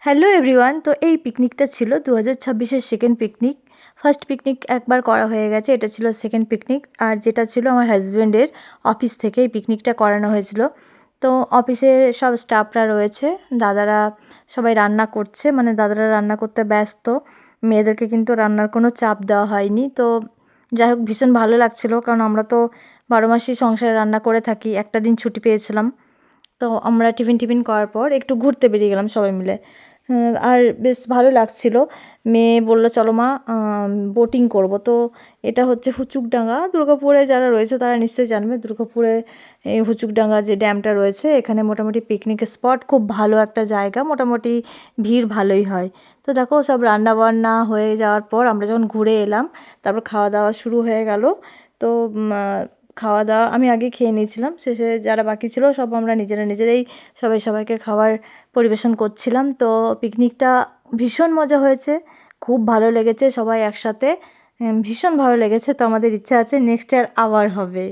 Hello everyone. তো এই পিকনিকটা ছিল 2026-এর সেকেন্ড পিকনিক। ফার্স্ট পিকনিক একবার করা হয়ে গেছে, এটা ছিল সেকেন্ড পিকনিক। আর যেটা ছিল আমার হাজব্যান্ডের অফিস থেকে এই পিকনিকটা করানো হয়েছিল। তো অফিসের সব স্টাফরা রয়েছে, দাদারা সবাই রান্না করছে, মানে দাদারা রান্না করতে ব্যস্ত, মেয়েদেরকে কিন্তু রান্নার কোনো চাপ দেওয়া হয়নি। তো যাই হোক, ভীষণ ভালো লাগছিলো, কারণ আমরা তো 12 মাসই সংসারে রান্না করে থাকি, একটা দিন ছুটি পেয়েছিলাম। তো আমরা টিফিন করার পর একটু ঘুরতে বেরিয়ে গেলাম সবাই মিলে। আর বেশ ভালো লাগছিল। মেয়ে বলল, চলো মা বোটিং করব। তো এটা হচ্ছে হুচুকডাঙ্গা, দুর্গাপুরে যারা রয়েছে তারা নিশ্চয়ই জানবে। দুর্গাপুরে এই হুচুকডাঙ্গা যে ড্যামটা রয়েছে, এখানে মোটামুটি পিকনিক স্পট, খুব ভালো একটা জায়গা, মোটামুটি ভিড় ভালোই হয়। তো দেখো, সব রান্নাবান্না হয়ে যাওয়ার পর আমরা যখন ঘুরে এলাম, তারপর খাওয়া দাওয়া শুরু হয়ে গেল। তো খাওয়া দাওয়া আমি আগে খেয়ে নিয়েছিলাম, শেষে যারা বাকি ছিল সব আমরা নিজেরাই সবাইকে খাবার পরিবেশন করছিলাম। তো পিকনিকটা ভীষণ মজা হয়েছে, খুব ভালো লেগেছে সবাই একসাথে, ভীষণ ভালো লেগেছে। তো আমাদের ইচ্ছা আছে নেক্সট ইয়ার আবার হবে।